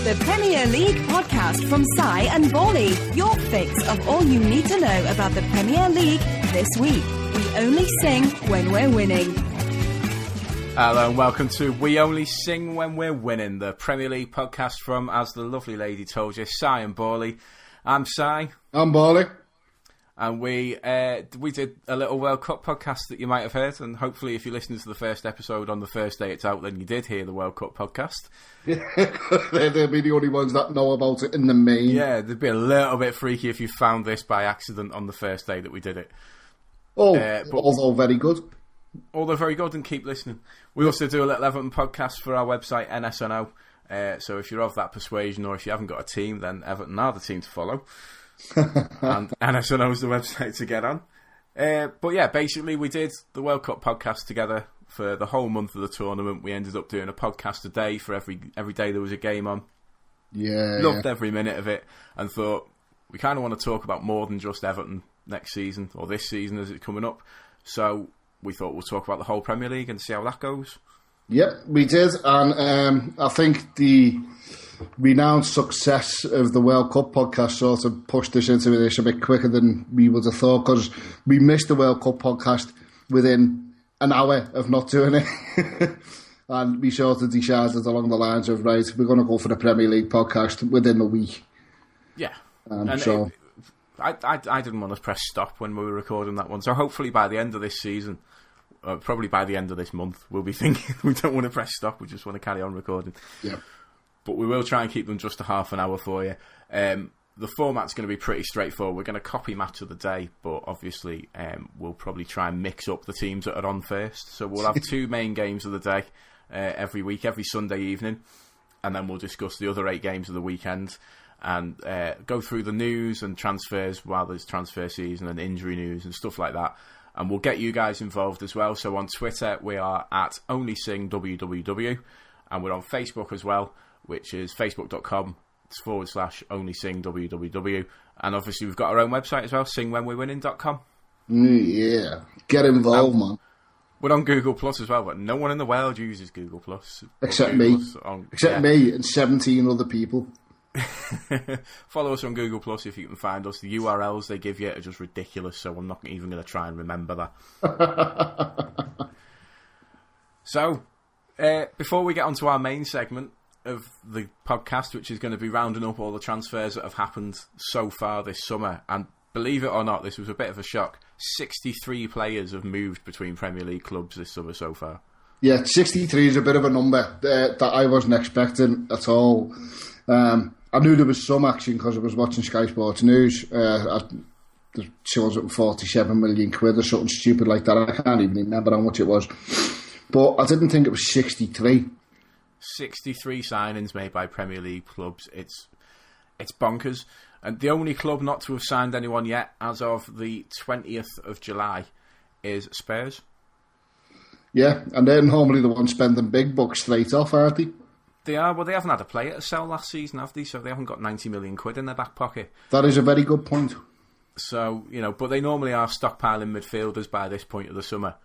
the Premier League podcast from Si and Bally. Your fix of all you need to know about the Premier League this week. We only sing when we're winning. Hello and welcome to We Only Sing When We're Winning, the Premier League podcast from, as the lovely lady told you, Si and Bally. I'm Si. I'm Bally. And we did a little World Cup podcast that you might have heard, and hopefully if you listened to the first episode on the first day it's out, then you did hear the World Cup podcast. Yeah, they'll be the only ones that know about it in the main. Yeah, it'd be a little bit freaky if you found this by accident on the first day that we did it. Although very good. Although very good, and keep listening. We also do a little Everton podcast for our website, NSNO. So if you're of that persuasion, or if you haven't got a team, then Everton are the team to follow. And NSNO is the website to get on. But yeah, basically we did the World Cup podcast together for the whole month of the tournament. We ended up doing a podcast a day for every day there was a game on. Yeah, loved every minute of it, and thought we kind of want to talk about more than just Everton next season, or this season as it's coming up. So we thought we'll talk about the whole Premier League and see how that goes. Yep, we did, and I think the renowned success of the World Cup podcast sort of pushed us into this a bit quicker than we would have thought, because we missed the World Cup podcast within an hour of not doing it. And we sort of decided along the lines of, right, we're going to go for the Premier League podcast within a week. Yeah. I didn't want to press stop when we were recording that one, so hopefully by the end of this season, probably by the end of this month, we'll be thinking we don't want to press stop, we just want to carry on recording. Yeah. But we will try and keep them just a half an hour for you. The format's going to be pretty straightforward. We're going to copy match of the day, but obviously we'll probably try and mix up the teams that are on first. So we'll have two main games of the day every week, every Sunday evening, and then we'll discuss the other 8 games of the weekend and go through the news and transfers while there's transfer season and injury news and stuff like that. And we'll get you guys involved as well. So on Twitter, we are at OnlySingWWW, and we're on Facebook as well, which is facebook.com/OnlySingWWW. And obviously we've got our own website as well, singwhenwewinning.com. Yeah, get involved, man. We're on Google Plus as well, but no one in the world uses Google Plus. Except me. Me and 17 other people. Follow us on Google Plus if you can find us. The URLs they give you are just ridiculous, so I'm not even going to try and remember that. So, before we get onto our main segment of the podcast, which is going to be rounding up all the transfers that have happened so far this summer, and believe it or not, this was a bit of a shock, 63 players have moved between Premier League clubs this summer so far. Yeah, 63 is a bit of a number that I wasn't expecting at all. I knew there was some action because I was watching Sky Sports News. There's 247 million quid or something stupid like that. I can't even remember how much it was. But I didn't think it was 63. 63 signings made by Premier League clubs. It's bonkers. And the only club not to have signed anyone yet, as of the 20th of July, is Spurs. Yeah, and they're normally the ones spending big bucks straight off, aren't they? They are. Well, they haven't had a player to sell last season, have they? So they haven't got 90 million quid in their back pocket. That is a very good point. So, but they normally are stockpiling midfielders by this point of the summer.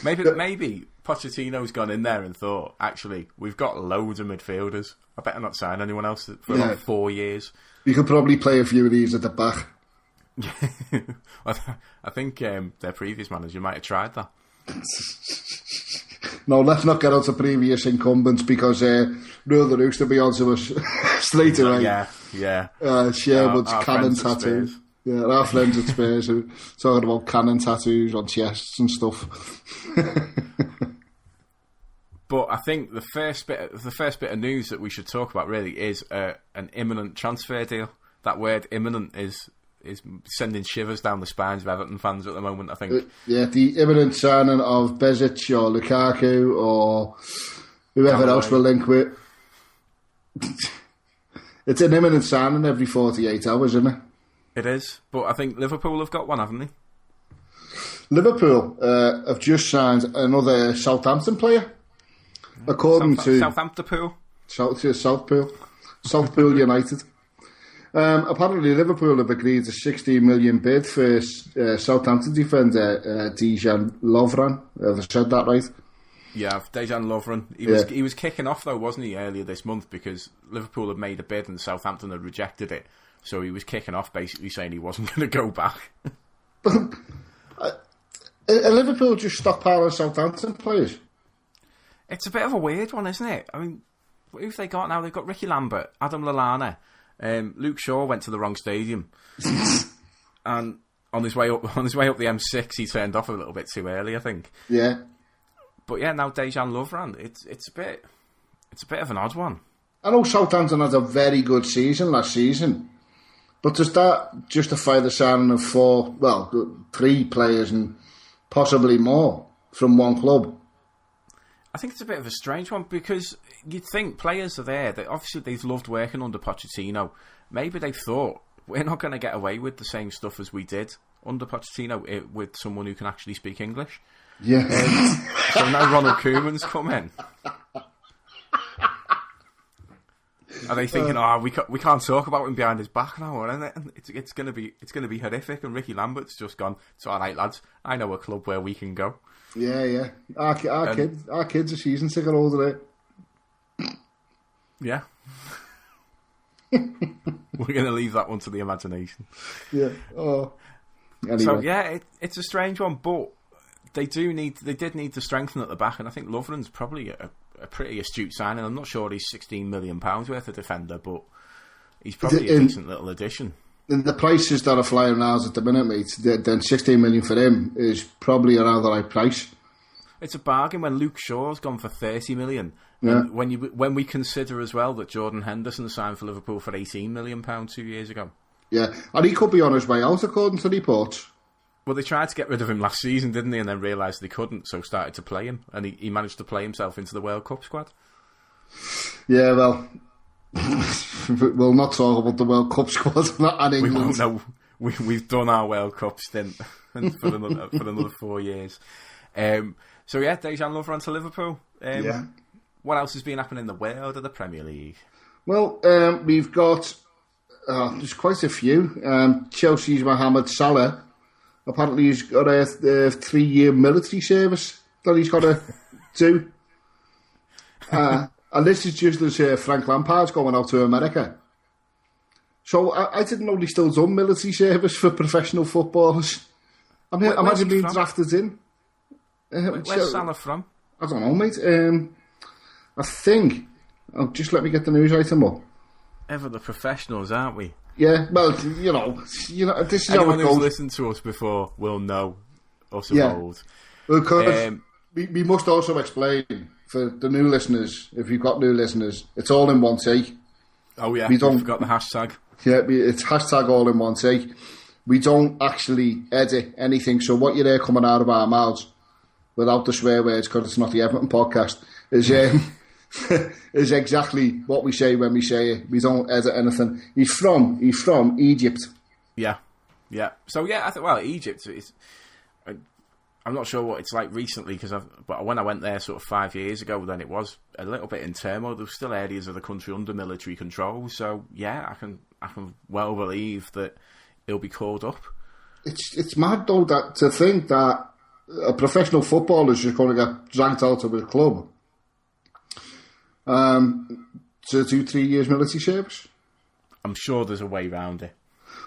Maybe Pochettino's gone in there and thought, actually, we've got loads of midfielders. I better not sign anyone else for about 4 years. You could probably play a few of these at the back. I think their previous manager might have tried that. No, let's not get onto previous incumbents, because Rule the Rooster will be onto us straight away. Yeah. Sherwood's cannon tattoo. Yeah, our friends at Spurs are talking about cannon tattoos on chests and stuff. But I think the first bit of news that we should talk about really is an imminent transfer deal. That word "imminent" is sending shivers down the spines of Everton fans at the moment, I think. The imminent signing of Bezic or Lukaku or whoever else we'll link with. It's an imminent signing every 48 hours, isn't it? It is, but I think Liverpool have got one, haven't they? Liverpool have just signed another Southampton player. According to Southampton Southpool United. Apparently Liverpool have agreed a 16 million bid for Southampton defender Dejan Lovren. Have I said that right? Yeah, Dejan Lovren. He was kicking off though, wasn't he, earlier this month because Liverpool had made a bid and Southampton had rejected it. So he was kicking off, basically saying he wasn't going to go back. Are Liverpool just stockpiling Southampton players? It's a bit of a weird one, isn't it? I mean, who've they got now? They've got Ricky Lambert, Adam Lallana, Luke Shaw went to the wrong stadium, and on his way up the M6, he turned off a little bit too early, I think. Yeah. But yeah, now Dejan Lovren, it's a bit of an odd one. I know Southampton had a very good season last season, but does that justify the signing of 3 players and possibly more from one club? I think it's a bit of a strange one because you'd think players are there. Obviously, they've loved working under Pochettino. Maybe they've thought, we're not going to get away with the same stuff as we did under Pochettino with someone who can actually speak English. Yeah. So now Ronald Koeman's come in. Are they thinking, we can't talk about him behind his back now, isn't it? It's going to be horrific. And Ricky Lambert's just gone, it's all right, lads. I know a club where we can go. Yeah. Our kids are season ticket holder. Yeah. We're going to leave that one to the imagination. Yeah. Oh. Anyway. So yeah, it's a strange one, but they did need to strengthen at the back, and I think Lovren's probably a pretty astute signing. I'm not sure he's £16 million worth of defender, but he's probably a decent little addition. In the prices that are flying around at the minute, mate, then 16 million for him is probably around the right price. It's a bargain when Luke Shaw's gone for 30 million. Yeah. And when we consider as well that Jordan Henderson signed for Liverpool for £18 million 2 years ago. Yeah, and he could be on his way out according to reports. Well, they tried to get rid of him last season, didn't they? And then realised they couldn't, so started to play him. And he managed to play himself into the World Cup squad. Yeah, well, we'll not talk about the World Cup squad and England. We've done our World Cup stint for another 4 years. So yeah, Dejan Lovren to Liverpool. Yeah. What else has been happening in the world of the Premier League? Well, we've got there's quite a few. Chelsea's Mohamed Salah. Apparently he's got a 3-year military service that he's got to do. And this is just as Frank Lampard's going out to America. So I didn't know they still done military service for professional footballers. Imagine being drafted in. Where's Salah from? I don't know, mate. I think... just let me get the news item up. Ever the professionals, aren't we? Yeah, well, you know, this is anyone how it goes. Who's listened to us before will know us of old. Because we must also explain for the new listeners, if you've got new listeners, it's all in one take. Oh yeah, we forgot the hashtag. Yeah, it's hashtag all in one take. We don't actually edit anything, so what you hear coming out of our mouths, without the swear words, because it's not the Everton podcast, is is exactly what we say when we say it. We don't edit anything. He's from Egypt. Yeah. So yeah, I think Egypt is. I'm not sure what it's like recently but when I went there sort of 5 years ago, then it was a little bit in turmoil. There were still areas of the country under military control. So yeah, I can well believe that he'll be called up. It's mad though to think that a professional footballer is just going to get dragged out of his club. To do 3 years military service? I'm sure there's a way around it.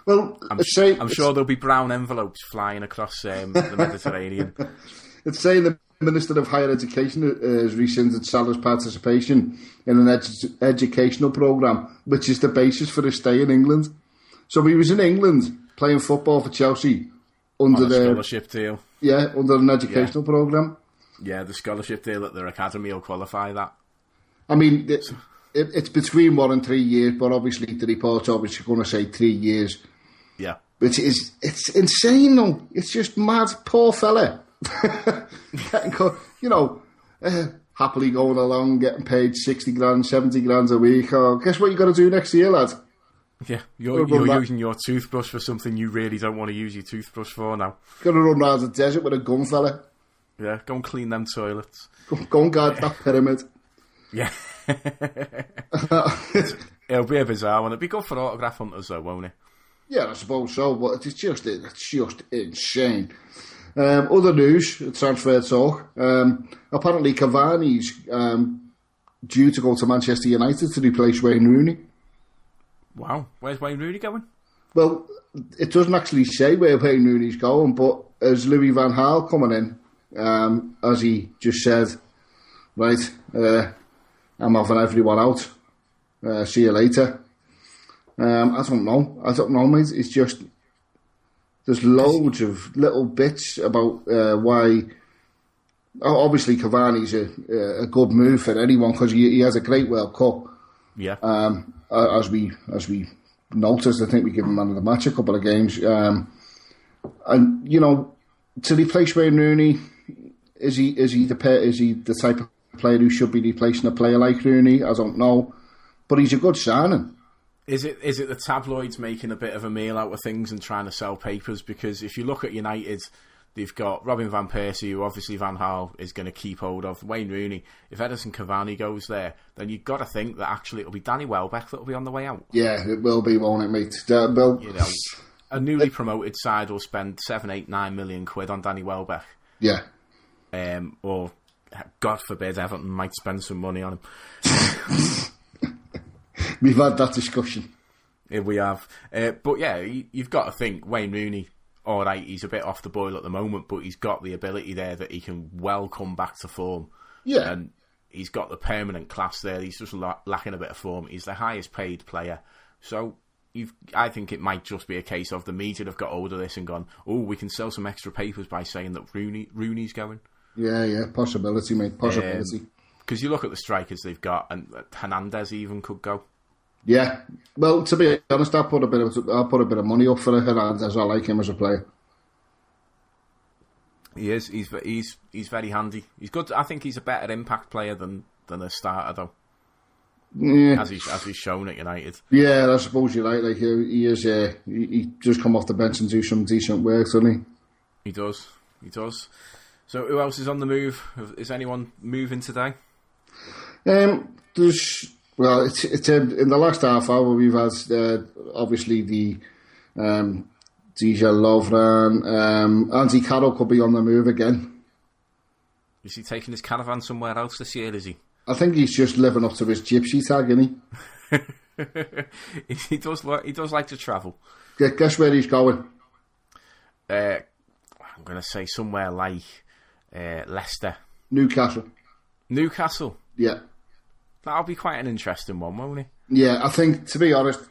Well, I'm sure there'll be brown envelopes flying across the Mediterranean. It's saying the Minister of Higher Education has rescinded Salah's participation in an educational programme, which is the basis for his stay in England. So he was in England playing football for Chelsea under the scholarship deal. Yeah, under an educational programme. Yeah, the scholarship deal at their academy will qualify that. I mean, it's between 1 and 3 years, but obviously the report's obviously going to say 3 years. Yeah. Which it's insane, though. It's just mad. Poor fella. Happily going along, getting paid 60 grand, 70 grand a week. Oh, guess what you got to do next year, lad? Yeah, you're using your toothbrush for something you really don't want to use your toothbrush for now. Got to run around the desert with a gun, fella. Yeah, go and clean them toilets. Go and guard that pyramid. Yeah. It'll be a bizarre one. It'll be good for autograph hunters though, won't it? Yeah, I suppose so, but it's just insane. Other news, transfer talk. Apparently Cavani's due to go to Manchester United to replace Wayne Rooney. Wow, where's Wayne Rooney going? Well, it doesn't actually say where Wayne Rooney's going, but as Louis van Gaal coming in, as he just said, right, I'm having everyone out. See you later. I don't know, mate. It's just there's loads of little bits about why. Obviously, Cavani's a good move for anyone because he has a great World Cup. Yeah. As we noticed, I think we give him man of the match a couple of games. And you know, to replace Wayne Rooney, is he the type of player who should be replacing a player like Rooney? I don't know, but he's a good signing. Is it the tabloids making a bit of a meal out of things and trying to sell papers? Because if you look at United, they've got Robin van Persie, who obviously Van Gaal is going to keep hold of. Wayne Rooney. If Edison Cavani goes there, then you've got to think that actually it'll be Danny Welbeck that'll be on the way out. Yeah, it will be, won't it, mate? You know, a newly promoted side will spend 7, 8, 9 million quid on Danny Welbeck. Yeah. Or, God forbid, Everton might spend some money on him. We've had that discussion. Yeah, we have. But yeah, you've got to think Wayne Rooney, all right, he's a bit off the boil at the moment, but he's got the ability there that he can well come back to form. Yeah. And he's got the permanent class there. He's just lacking a bit of form. He's the highest paid player. So I think it might just be a case of the media have got hold of this and gone, oh, we can sell some extra papers by saying that Rooney's going. Yeah, possibility, mate, possibility. Because you look at the strikers they've got, and Hernandez even could go. Yeah, well, to be honest, I'll put a bit of money up for Hernandez. I like him as a player. He is. He's very handy. He's good. I think he's a better impact player than a starter, though. Yeah. As he's shown at United. Yeah, I suppose you're right. Like he is. He just come off the bench and do some decent work, doesn't he? He does. So who else is on the move? Is anyone moving today? It's in the last half hour we've had obviously the DJ Lovren, Andy Carroll could be on the move again. Is he taking his caravan somewhere else this year? Is he? I think he's just living up to his gypsy tag, isn't he? He does like to travel. Guess where he's going? I'm going to say somewhere like Leicester, Newcastle. Yeah. That'll be quite an interesting one, won't it? Yeah, I think, to be honest,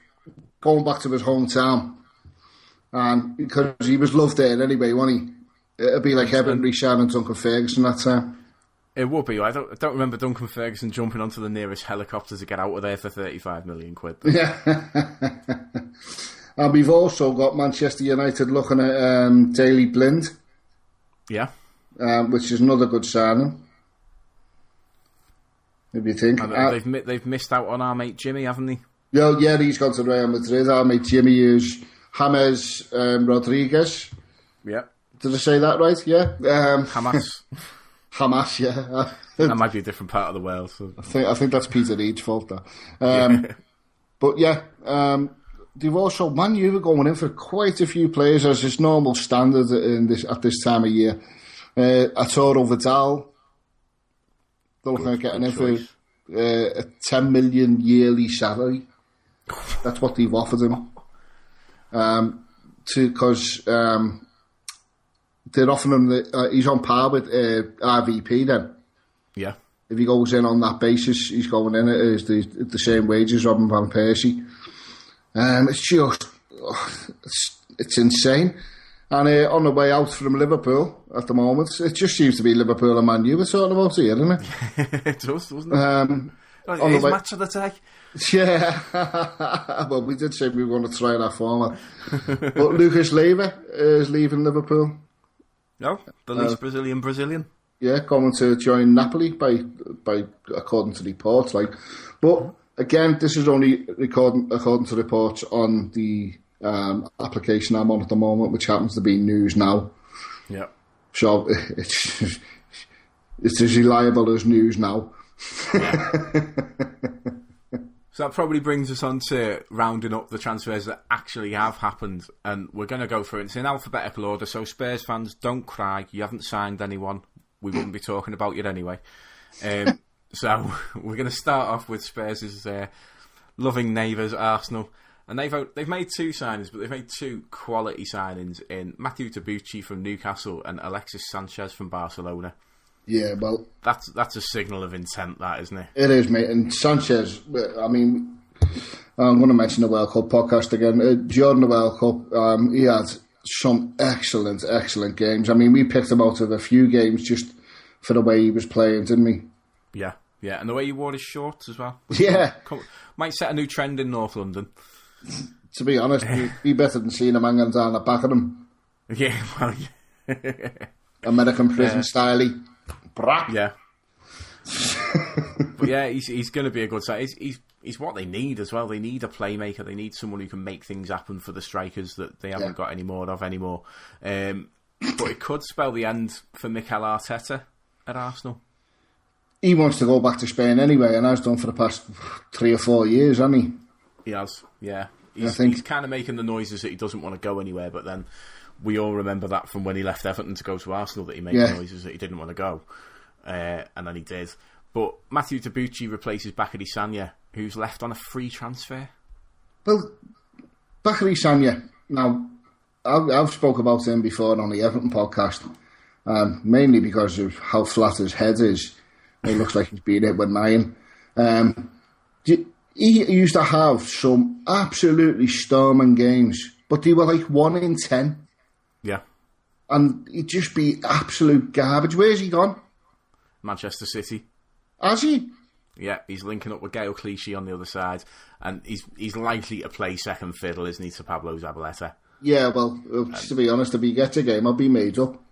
going back to his hometown, and because he was loved there anyway, wasn't he? It'd be like Everton re-signing Duncan Ferguson that time. It would be. I don't remember Duncan Ferguson jumping onto the nearest helicopter to get out of there for 35 million quid. Yeah. And we've also got Manchester United looking at Daley Blind. Yeah. Which is another good signing. If you think they've missed out on our mate Jimmy, haven't they? Yeah, he's gone to Real Madrid. Our mate Jimmy is James Rodriguez. Yeah. Did I say that right? Yeah. Hamas, yeah. That might be a different part of the world. So. I think that's Peter Reid's fault. That. But yeah, they've also Man U were going in for quite a few players as is normal standard at this time of year. Arturo Vidal. They're looking at getting in for a 10 million yearly salary. That's what they've offered him. Because they're offering him he's on par with RVP then. Yeah. If he goes in on that basis, he's going in at the same wage as Robin van Persie. It's just it's insane. And on the way out from Liverpool at the moment, it just seems to be Liverpool and Man U we're talking about here, doesn't it? It does, doesn't it? It is match of the day. Yeah. Well, we did say we were going to try that format. But Lucas Leiva is leaving Liverpool. No, the least Brazilian. Yeah, going to join Napoli by according to reports. But again, this is only according to reports on the application I'm on at the moment, which happens to be News Now. Yeah. So it's as reliable as News Now. Yeah. So that probably brings us on to rounding up the transfers that actually have happened, and we're going to go through it. It's in alphabetical order, so Spurs fans, don't cry. You haven't signed anyone. We wouldn't be talking about you anyway. So we're going to start off with Spurs' loving neighbours, Arsenal. And they've made two signings, but they've made two quality signings in Matthew Debuchy from Newcastle and Alexis Sanchez from Barcelona. Yeah, well... That's a signal of intent, that, isn't it? It is, mate. And Sanchez, I mean, I'm going to mention the World Cup podcast again. During the World Cup, he had some excellent, excellent games. I mean, we picked him out of a few games just for the way he was playing, didn't we? Yeah, yeah. And the way he wore his shorts as well. Yeah. Might set a new trend in North London. To be honest, be better than seeing him hanging down the back of him. Yeah, well, yeah. American prison style. Yeah. But yeah, he's going to be a good side. He's what they need as well. They need a playmaker. They need someone who can make things happen for the strikers that they haven't got any more of anymore. But it could spell the end for Mikel Arteta at Arsenal. He wants to go back to Spain anyway, and has done for the past 3 or 4 years, hasn't he? He has, yeah. He's kind of making the noises that he doesn't want to go anywhere, but then we all remember that from when he left Everton to go to Arsenal, that he made noises that he didn't want to go. And then he did. But Matthew Debuchy replaces Bakary Sagna, who's left on a free transfer. Well, Bakary Sagna, now, I've spoke about him before on the Everton podcast, mainly because of how flat his head is. He looks like he's been hit with 9. He used to have some absolutely storming games, but they were like 1 in 10. Yeah. And he'd just be absolute garbage. Where's he gone? Manchester City. Has he? Yeah, he's linking up with Gael Clichy on the other side, and he's likely to play second fiddle, isn't he, to Pablo Zabaleta? Yeah, well, to be honest, if he gets a game, I'll be made up.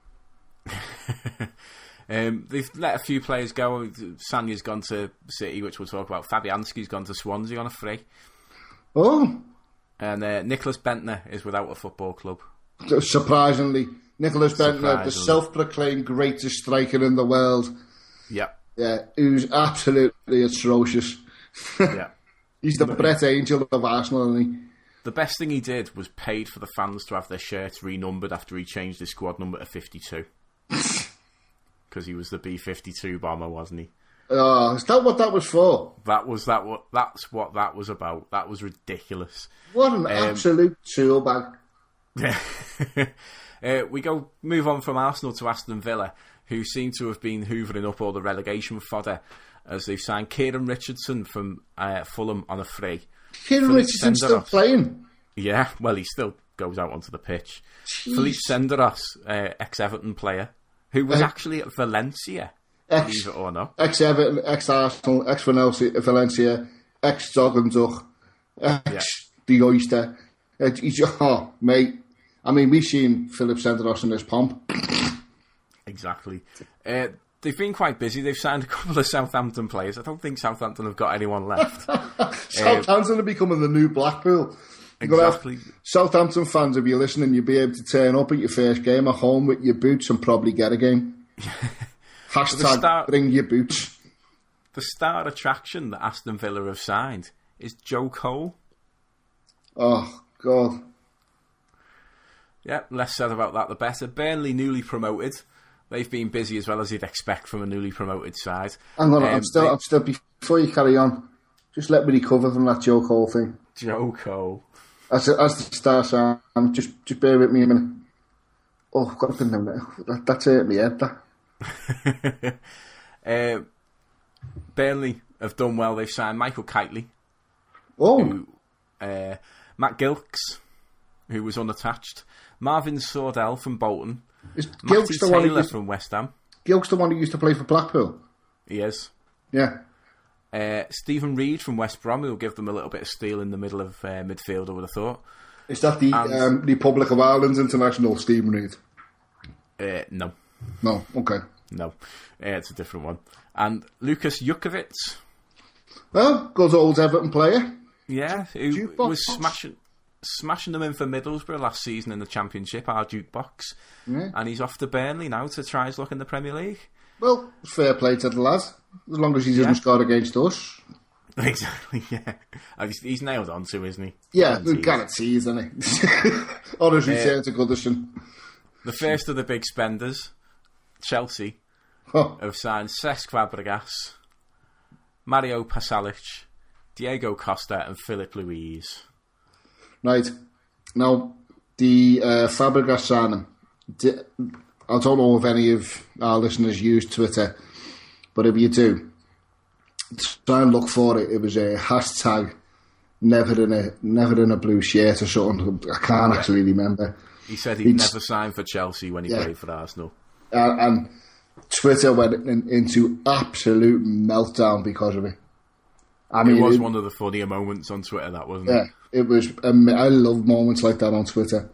They've let a few players go. Sanya's gone to City, which we'll talk about. Fabianski's gone to Swansea on a free. Oh. And Nicholas Bentner is without a football club. Surprisingly. Nicholas Bentner, the self-proclaimed greatest striker in the world. Yep. Yeah, who's absolutely atrocious. Yeah. He's the Brett Angel of Arsenal, isn't he? The best thing he did was paid for the fans to have their shirts renumbered after he changed his squad number to 52. Because he was the B-52 bomber, wasn't he? Oh, is that what that was for? That's what that was about. That was ridiculous. What an absolute tool bag. We move on from Arsenal to Aston Villa, who seem to have been hoovering up all the relegation fodder as they've signed Kieran Richardson from Fulham on a free. Kieran Richardson's still playing? Yeah, well, he still goes out onto the pitch. Jeez. Philippe Senderos, ex-Everton player, who was actually at Valencia, believe it or not. Ex-Everton, ex-Arsenal, ex-Valencia, ex-Dog and Duck, ex-The Oyster. Oh, mate. I mean, we've seen Philippe Senderos in his pomp. Exactly. They've been quite busy. They've signed a couple of Southampton players. I don't think Southampton have got anyone left. Southampton are becoming the new Blackpool. Exactly. Southampton fans, if you're listening, you'll be able to turn up at your first game at home with your boots and probably get a game. Hashtag bring your boots. The star attraction that Aston Villa have signed is Joe Cole. Oh, God. Yeah, less said about that, the better. Burnley newly promoted. They've been busy as well as you'd expect from a newly promoted side. Hang on, I'm still, before you carry on, just let me recover from that Joe Cole thing. Joe Cole. As the star sign, just bear with me a minute. Oh, I've got nothing now. That's hurt me head, that. Burnley have done well. They've signed Michael Kiteley. Oh. Matt Gilks, who was unattached. Marvin Sordell from Bolton. Is Gilks the one who from West Ham. Gilks the one who used to play for Blackpool? He is. Yeah. Stephen Reed from West Brom, who'll give them a little bit of steel in the middle of midfield, I would have thought. Is that the Republic of Ireland's international Stephen Reed? No. No, okay. No. It's a different one. And Lucas Jukovic. Well, good old Everton player. Yeah, who was smashing them in for Middlesbrough last season in the Championship, our jukebox. Yeah. And he's off to Burnley now to try his luck in the Premier League. Well, fair play to the lad, as long as he doesn't score against us. Exactly, yeah. He's nailed on to, isn't he? Yeah, guarantees, isn't he? Or as you say to Goodison. The first of the big spenders, Chelsea, have signed Cesc Fabregas, Mario Pasalic, Diego Costa and Philip Luiz. Right. Now, the Fabregas signing, I don't know if any of our listeners use Twitter, but if you do, try and look for it. It was a hashtag never in a blue shirt or something. I can't actually remember. He said he'd never signed for Chelsea when he played for Arsenal. And Twitter went into absolute meltdown because of it. I mean, it was one of the funnier moments on Twitter, that wasn't it? Yeah, it was. I love moments like that on Twitter.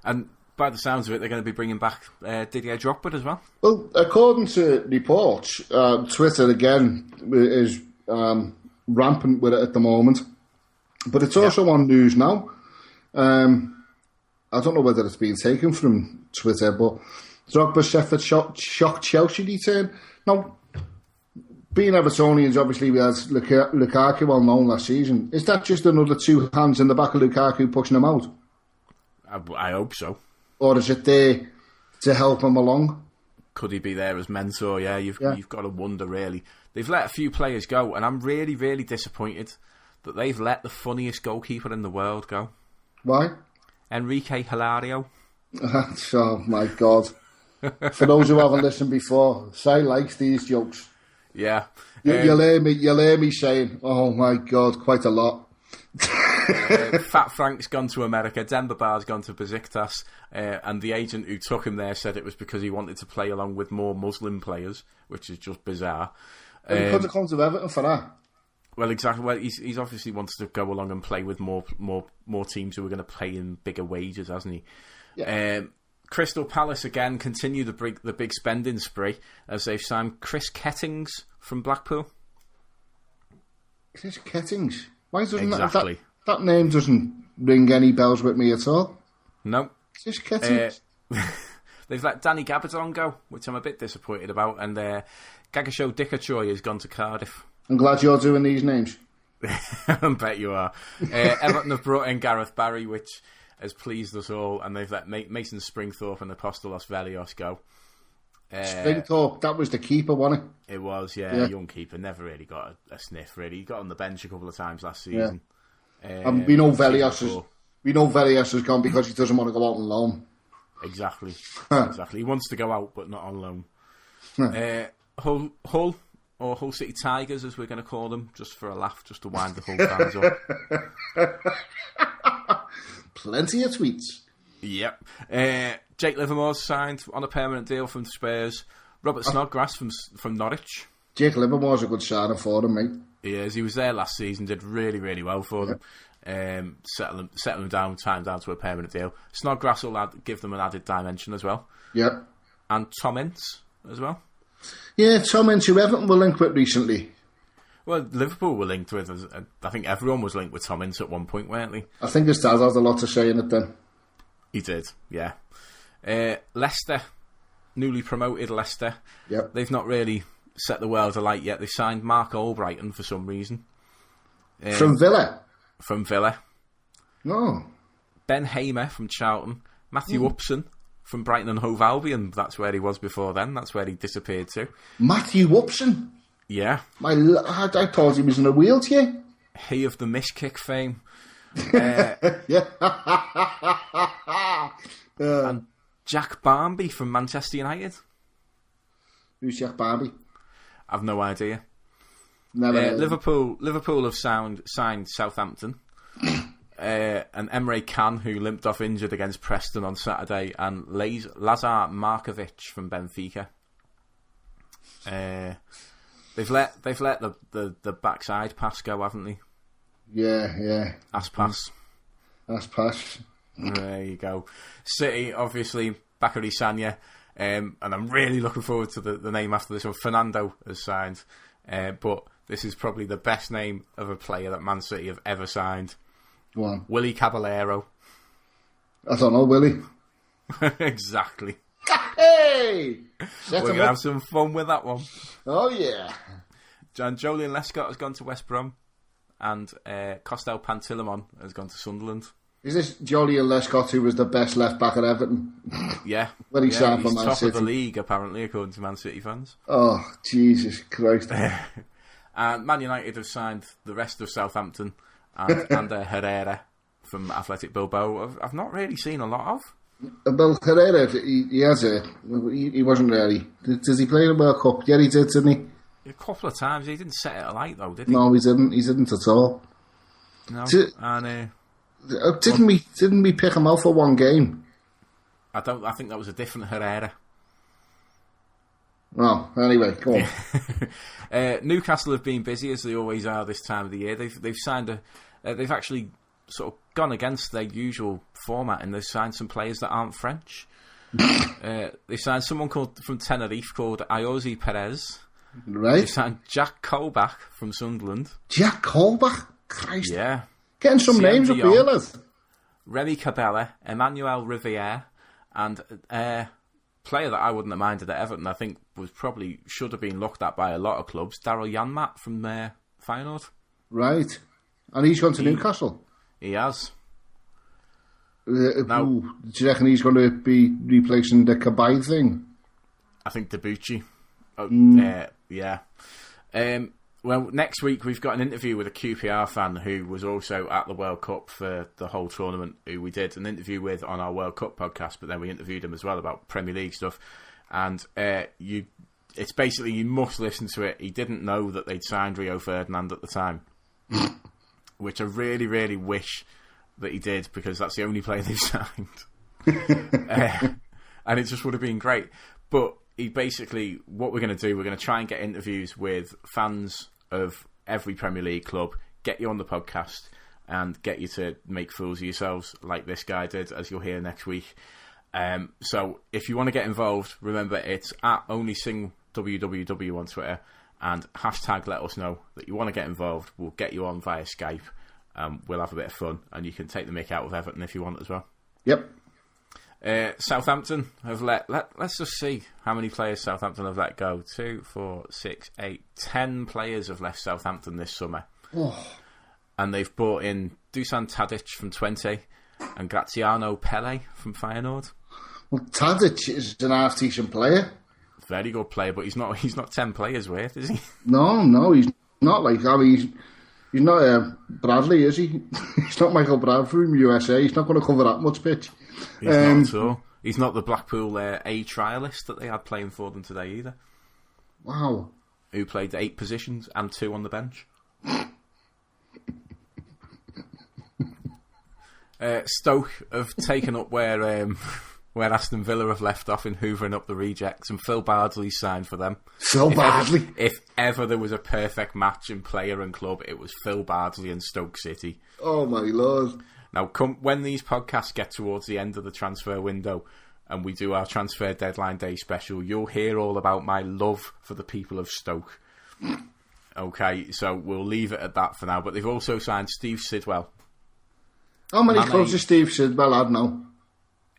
And by the sounds of it, they're going to be bringing back Didier Drogba as well. Well, according to reports, Twitter again is rampant with it at the moment. But it's also on news now. I don't know whether it's been taken from Twitter, but Drogba's set for shock Chelsea return. Now, being Evertonians, obviously we had Lukaku well known last season. Is that just another two hands in the back of Lukaku pushing him out? I hope so. Or is it there to help him along? Could he be there as mentor? Yeah, you've got to wonder, really. They've let a few players go, and I'm really, really disappointed that they've let the funniest goalkeeper in the world go. Why? Enrique Hilario. Oh, my God. For those who haven't listened before, Si likes these jokes. Yeah. You'll hear me saying, oh, my God, quite a lot. Fat Frank's gone to America, Demba Ba's gone to Besiktas, and the agent who took him there said it was because he wanted to play along with more Muslim players, which is just bizarre. And he could have come to Everton for that. Well, exactly. Well, he's obviously wanted to go along and play with more teams who are going to pay him bigger wages, hasn't he? Yeah. Crystal Palace again continue the big spending spree as they've signed Chris Kettings from Blackpool. Chris Kettings? Why doesn't exactly. that name doesn't ring any bells with me at all? No. Chris Kettings? They've let Danny Gabardon go, which I'm a bit disappointed about, and Gagasho Dikachoy has gone to Cardiff. I'm glad you're doing these names. I bet you are. Everton have brought in Gareth Barry, which has pleased us all, and they've let Mason Springthorpe and Apostolos Velios go. Springthorpe, that was the keeper, wasn't it? It was, yeah. Young keeper, never really got a sniff, really. He got on the bench a couple of times last season. Yeah. We know Velios has gone because he doesn't want to go out on loan. Exactly. Exactly. He wants to go out, but not on loan. Hull, or Hull City Tigers, as we're going to call them, just for a laugh, just to wind the Hull fans up. Plenty of tweets. Yep. Jake Livermore's signed on a permanent deal from Spurs. Robert Snodgrass from Norwich. Jake Livermore's a good signing for them, mate. He is. He was there last season, did really, really well for them. Settle them down, tie them down to a permanent deal. Snodgrass will give them an added dimension as well. Yep. And Tom Ince as well. Yeah, Tom Ince, who Everton were linked with recently. Well, Liverpool were linked with, I think everyone was linked with Tom Ince at one point, weren't they? I think his dad has a lot to say in it then. He did, yeah. Leicester, newly promoted Leicester. Yep. They've not really set the world alight yet. They signed Mark Albrighton for some reason. From Villa? From Villa. No. Ben Hamer from Charlton. Matthew Upson from Brighton and Hove Albion. That's where he was before then. That's where he disappeared to. Matthew Upson? Yeah. I thought he was in a wheelchair. He of the miss-kick fame. And Jack Barmby from Manchester United. Who's Jack Barmby? I've no idea. Never Liverpool have signed Southampton. And Emre Can, who limped off injured against Preston on Saturday, and Lazar Markovic from Benfica. They've let the backside pass go, haven't they? Yeah. Aspas. There you go. City, obviously, Bakary Sagna, and I'm really looking forward to the name after this one. Fernando has signed, but this is probably the best name of a player that Man City have ever signed. Go on. Willie Caballero. I don't know, Willie. Exactly. Hey! We're going to have some fun with that one. Oh, yeah. And Jolien Lescott has gone to West Brom, and Costel Pantilimon has gone to Sunderland. Is this Jolien Lescott, who was the best left back at Everton? Yeah. When he signed for he's Man top City. of the league, apparently, according to Man City fans. Oh, Jesus Christ. And Man United have signed the rest of Southampton and Ander Herrera from Athletic Bilbao. I've not really seen a lot of. Well, Herrera, he has it. He wasn't really. Does he play in the World Cup? Yeah, he did, didn't he? A couple of times. He didn't set it alight, though, did he? No, he didn't. He didn't at all. No. Didn't we pick him out for one game? I think that was a different Herrera. Oh, anyway, come on. Newcastle have been busy, as they always are this time of the year. They've signed they've actually sort of gone against their usual format, and they've signed some players that aren't French. They signed someone from Tenerife called Ayoze Perez. Right. They signed Jack Colback from Sunderland. Jack Colback? Christ. Yeah. Getting some names up here, lad. Remy Cabella, Emmanuel Riviere, and a player that I wouldn't have minded at Everton, I think should have been looked at by a lot of clubs, Daryl Janmaat from Feyenoord. Right. And he's gone to Newcastle? He has. Now, do you reckon he's going to be replacing the Kabay thing? I think Debuchy. Yeah. Well, next week we've got an interview with a QPR fan who was also at the World Cup for the whole tournament, who we did an interview with on our World Cup podcast, but then we interviewed him as well about Premier League stuff. And it's basically, you must listen to it. He didn't know that they'd signed Rio Ferdinand at the time, which I really, really wish that he did, because that's the only player they've signed. And it just would have been great. But he basically, what we're going to do, we're going to try and get interviews with fans of every Premier League club, get you on the podcast, and get you to make fools of yourselves like this guy did, as you'll hear next week. So if you want to get involved, remember it's at OnlySingWWW on Twitter, and hashtag let us know that you want to get involved. We'll get you on via Skype. We'll have a bit of fun, and you can take the mick out of Everton if you want as well. Yep. Southampton have let's just see how many players Southampton have let go. 2, 4, 6, 8, 10 players have left Southampton this summer. And they've brought in Dusan Tadic from Twente and Graziano Pelle from Feyenoord. Well, Tadic is an half-decent player. Very good player, but he's not 10 players worth, is he? No, he's not like that. He's not Bradley, is he? He's not Michael Bradley from USA. He's not going to cover that much pitch. He's not at all. He's not the Blackpool A trialist that they had playing for them today either. Wow. Who played 8 positions and 2 on the bench. Stoke have taken up where Aston Villa have left off in hoovering up the rejects, and Phil Bardsley's signed for them. Phil Bardsley? If ever there was a perfect match in player and club, it was Phil Bardsley and Stoke City. Oh my Lord. Now, when these podcasts get towards the end of the transfer window and we do our transfer deadline day special, you'll hear all about my love for the people of Stoke. Okay, so we'll leave it at that for now. But they've also signed Steve Sidwell. How many clubs does Steve Sidwell had now?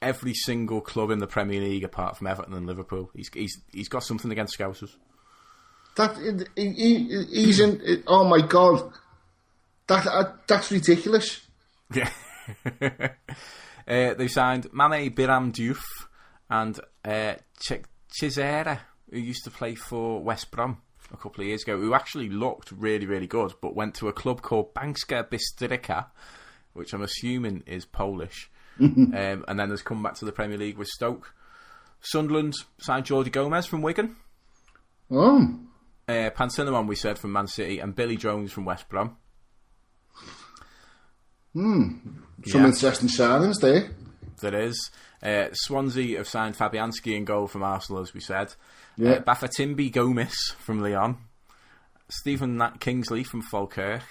Every single club in the Premier League apart from Everton and Liverpool. He's got something against Scousers. He's in. Oh my God, that's ridiculous. Yeah. They signed Mane Biram Diouf and Chisera, who used to play for West Brom a couple of years ago, who actually looked really, really good, but went to a club called Bańska Bystrica, which I'm assuming is Polish, and then has come back to the Premier League with Stoke. Sunderland signed Jordi Gomez from Wigan. Oh. Pantilimon, we said, from Man City, and Billy Jones from West Brom. Some interesting signings there. There is. Swansea have signed Fabianski in goal from Arsenal, as we said. Yeah. Bafétimbi Gomis from Lyon. Stephen Kingsley from Falkirk.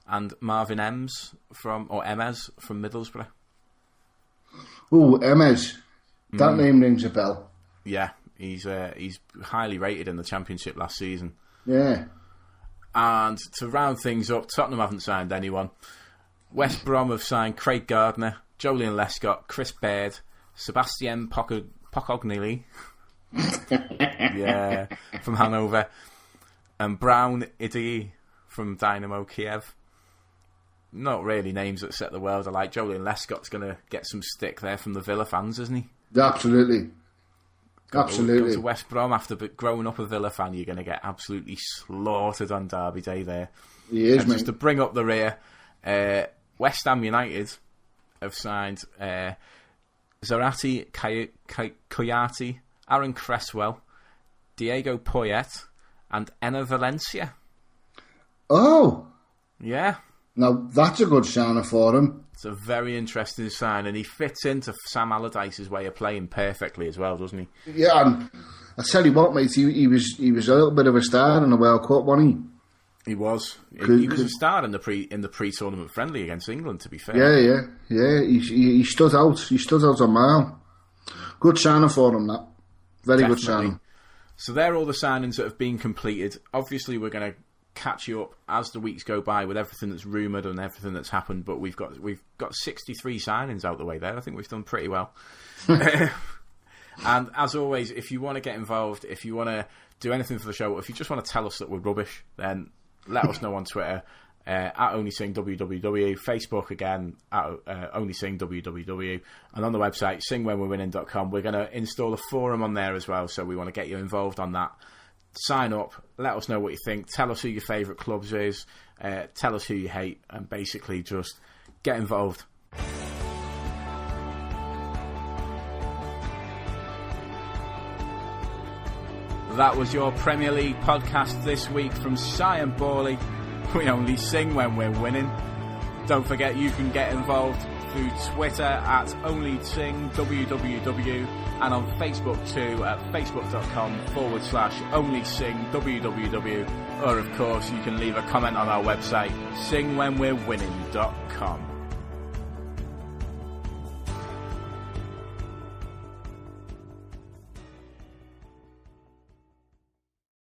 And Marvin Emmes from Middlesbrough. Oh, Emmes. That name rings a bell. Yeah, he's highly rated in the Championship last season. Yeah. And to round things up, Tottenham haven't signed anyone. West Brom have signed Craig Gardner, Jolien Lescott, Chris Baird, Sebastian Pocognili, yeah, from Hanover, and Brown Idei from Dynamo Kiev. Not really names that set the world alight. Joleon Lescott's going to get some stick there from the Villa fans, isn't he? Absolutely. Go to West Brom after growing up a Villa fan, you're going to get absolutely slaughtered on Derby Day there. He is, and just to bring up the rear, West Ham United have signed Zarate Koyate, Aaron Cresswell, Diego Poyet, and Enner Valencia. Oh! Yeah. Now, that's a good signing for him. It's a very interesting sign, and he fits into Sam Allardyce's way of playing perfectly as well, doesn't he? Yeah, and I tell you what, mate, he was a little bit of a star in the World Cup, wasn't he? He was. He was a star in the pre-tournament friendly against England, to be fair. Yeah. He stood out. He stood out a mile. Good signing for him, that. Very Definitely. Good signing. So they're all the signings that have been completed. Obviously, we're going to catch you up as the weeks go by with everything that's rumoured and everything that's happened, but we've got 63 signings out the way there. I think we've done pretty well. And as always, if you want to get involved, if you want to do anything for the show, if you just want to tell us that we're rubbish, then let us know on Twitter at OnlySingWWW, Facebook again at OnlySingWWW, and on the website singwhenwe'rewinning.com. We're going to install a forum on there as well, so we want to get you involved on that. Sign up, let us know what you think, tell us who your favourite clubs is, tell us who you hate, and basically just get involved. That was your Premier League podcast this week from Si and Bally. We only sing when we're winning. Don't forget you can get involved through Twitter at OnlySingWWW and on Facebook too at facebook.com/OnlySingWWW, or of course you can leave a comment on our website singwhenwe'rewinning.com.